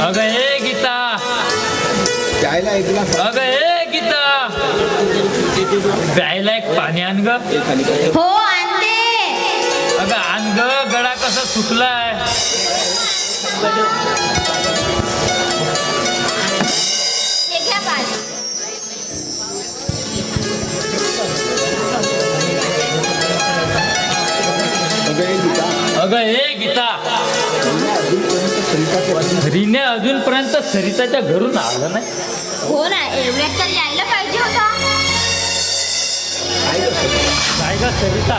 अगं हे गीता, प्यायला एक ग्लास. अगं हे गीता, प्यायला एक पाणी आण ग. हो आणते. अगं आण ग, गळा कसा सुकलाय. हे घ्या पाणी. अगं हे गीता, रीने अजूनपर्यंत सरिताच्या घरून आलं नाही. हो ना, एवढ्यात तर यायला पाहिजे होता. काय ग सरिता,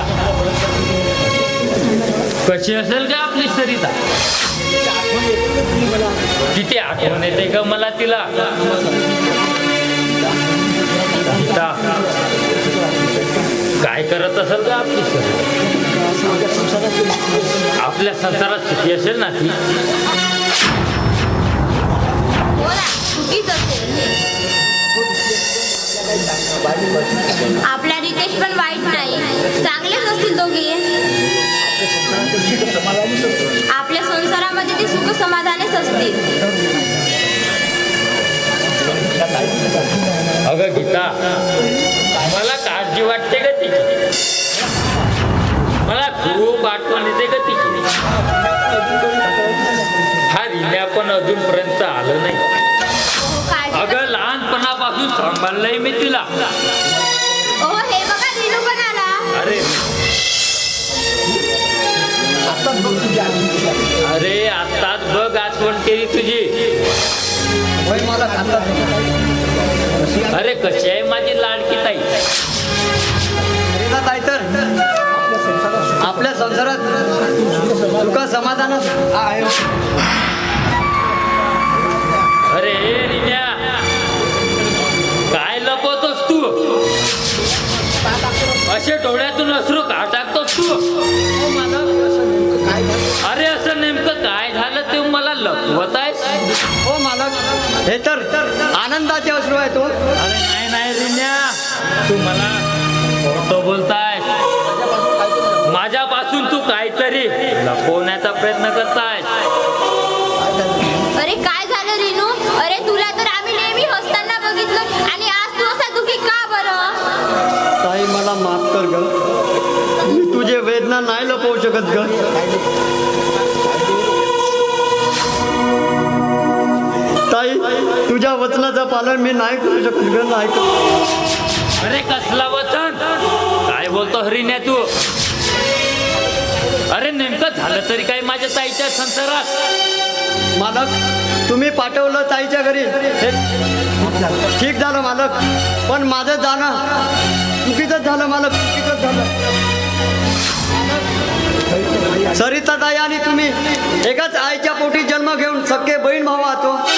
कशी असेल का आपली सरिता. किती आठवण येते ग मला तिला. गीता, काय करत असेल का आपली सरिता. आपल्या संसारात सुखी असेल ना ती. हो ना, चुकीच असेल. आपला रितेश पण वाईट नाही, चांगलेच असतील दोघे. आपल्या संसारामध्ये ते सुख समाधानच असतील. अगं गीता, मला काळजी वाटते का तिची. मला खूप आठवण येते का तिची. हा रिन्या पण अजूनपर्यंत आलं नाही. अगं लहानपणापासून सांभाळलंय मी तिला. हो हे बघा, रीनू पण आला. अरे अरे आताच बघ आठवण केली तुझी. अरे कशी आहे माझी लाडकी ताई. ताई तर आपल्या संसारात सुख समाधान आहे. अरे रिन्या, काय लपवतोस तू. असे डोळ्यातून अश्रू का टाकतोस तू. अरे असं नेमकं काय झालं ते मला लपवत आहेस. हो मालक, हे तर आनंदाचे अश्रू आहे तो. अरे नाही नाही रिन्या, तू मला खोटं बोलताय. माझ्यापासून तू काहीतरी लपवण्याचा प्रयत्न करताय. अरे काय झालं रीनू. अरे तुला तर आम्ही नेहमी हसताना बघितलं, आणि आज तू असा दुखी का बरं. ताई मला माफ कर ग, मी तुझे वेदना नाही लपवू शकत ग. ताई तुझ्या वचनाचं पालन मी नाही करू शकत ग, नाही करू. अरे कसला वचन, काय बोलतो हरिण्या तू. अरे नेमकं झालं तरी काय माझ्या ताईच्या संसारात. मालक, तुम्ही पाठवलं ताईच्या घरी हे ठीक झालं मालक, पण माझं जाणं चुकीचंच झालं मालक, चुकीचंच झालं. सरिता ताई आणि तुम्ही एकाच आईच्या पोटी जन्म घेऊन सख्खे बहीण भाऊ आहोत.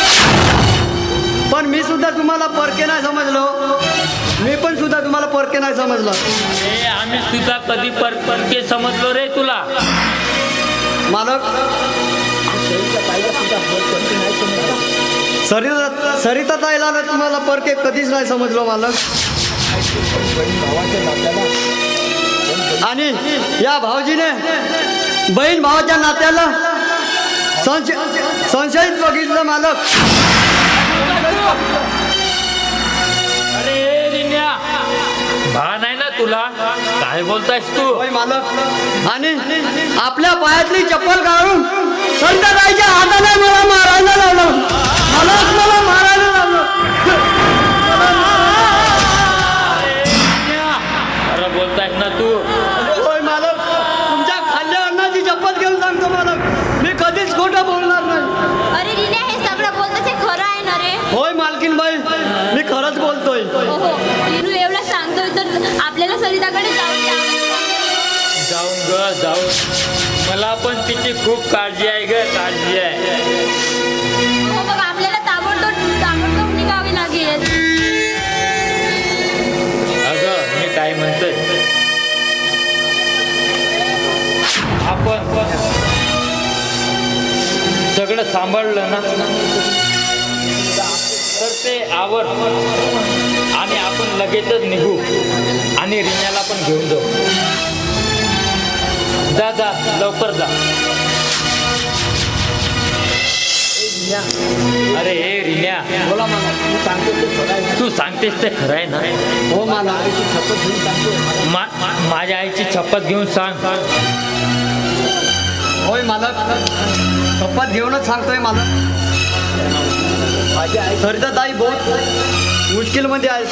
पण मी सुद्धा तुम्हाला परके नाही समजलो. मी पण सुद्धा तुम्हाला परके नाही समजलं. ए आम्ही सुद्धा कधी परके समजलो रे तुला. मालक, सरिता ताईला तुम्हाला परके कधीच नाही समजलो मालक. आणि या भाऊजीने बहीण भावाच्या नात्याला संशयित बघितलं मालक. अरे रिन्या, भान आहे ना तुला, काय बोलतायस तू. होय मालक, आणि आपल्या पायातली चप्पल काढून सरिता ताईच्या हाताने मला मारायला लावलं. मला मारायला लावलं. अरे बोलतायस ना तू. होय मालक, तुमच्या खाल्ल्या अन्नाची शपथ घेऊन सांगतो मालक, मी कधीच खोटं बोलणार नाही. अरे रीन्या, हे सगळं बोलतं ते खरं आहे ना रे. होय मालकीन बाई, मी खरंच बोलतोय. हो रीनू एवढं सांगतोय तर आपल्याला सरिताकडे जाऊन जाऊन ग जाऊन. मला पण तिची खूप काळजी आहे ग, काळजी आहे. हो बघ, आपल्याला ताबडतोब निघावी लागेल. अगं मी काय म्हणतोय, आपण सगळं सांभाळलं ना तर ते आवर आणि आपण लगेचच निघू आणि रिन्याला पण घेऊन जाऊ. जा जा लवकर जा. अरे हे रिन्या, बोला मला, तू सांगतो ते खरं आहे. तू सांगतेस ते खरं आहे ना? हो मला आईची शपथ घेऊन सांगतो. माझ्या आईची शपथ घेऊन सांग. होय मालक, शपथ घेऊनच सांगतोय मालक. माझी आई सरिताताई बहुत मुश्किल मध्ये आहे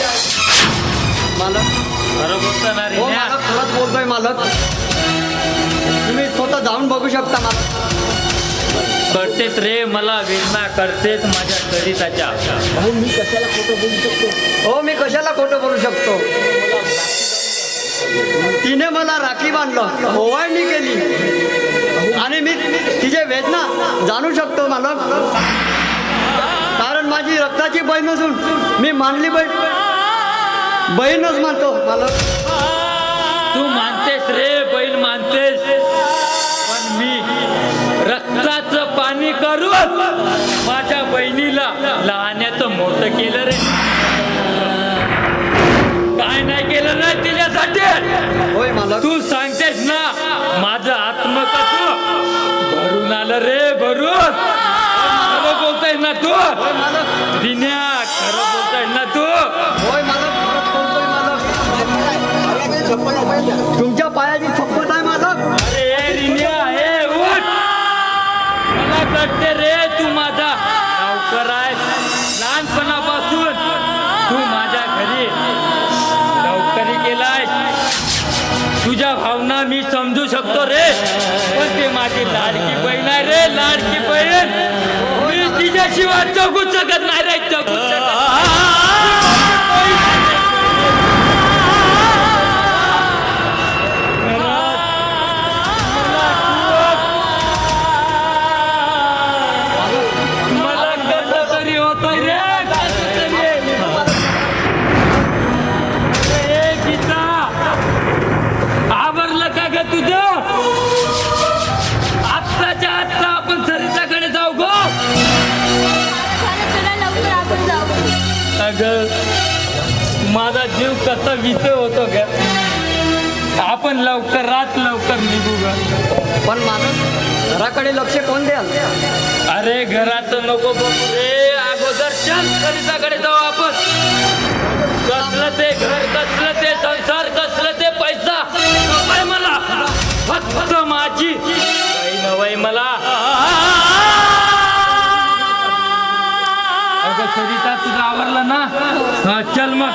मालक. खरं बोलतो ना हो रिन्या? मालक, खरंच बोलतोय मालक. तुम्ही स्वतः जाऊन बघू शकता मालक. करतेच रे मला वेदना, करतेच माझ्या सरिताच्या. भाऊ, मी कशाला खोटं बोलू शकतो? हो मी कशाला खोटं बोलू शकतो. तिने मला राखी बांधलं, ओवाळणी केली आणि मी तिचे वेदना जाणू शकतो मालक. कारण माझी रक्ताची बहीण असून मी मानली बहीणच मानतो मालक. तू मानतेस रे, बहीण मानतेस, पण मी रक्ताचं पाणी करून माझ्या बहिणीला लहान्याचं मोठं केलं रे. काय नाही केलं ना तिच्यासाठी. होय मालक. तू सांगतेस ना माझं आत्मकथन भरून आलं रे, भरून. खरं बोलतोय ना तू होय मालक. दिन्या, खरं बोलतोय ना तू? होय मालक, खरंच बोलतोय मालक. शपथ आहे. तुमच्या पायाची शपथ आहे मालक. अरे रिन्या, हे उठ. मला कळते रे तू माझा नौकर आहे. लहानपणापासून तू माझ्या घरी नोकरी केलायस. तुझ्या भावना मी समजू शकतो रे, पण ते माझी लाडकी बहीण आहे रे, लाडकी बहीण. मी तिच्याशिवाय जगू शकत नाही रे, जगू शकत मला कसं तरी होतंय रे, कसं तरी. अरे गीता, आवरलं का ग तुझं? आत्ताच्या आत्ता आपण सरिताकडे जाऊ गो. चला लवकर आपण जाऊ. अगं माझा जीव कसा विसर होतो ग. आपण लवकरात लवकर निघू ग. पण मालक, घराकडे लक्ष कोण द्याल. अरे घरात नको बघू रे, अगोदर चल सरिताकडे जाऊ आपण. कसलं ते घर, कसलं ते संसार, कसलं ते पैसा नकोय मला. फक्त माझी बहीण हवंय मला. अगं सरिता, तुझं आवरलं ना? हा चल मग.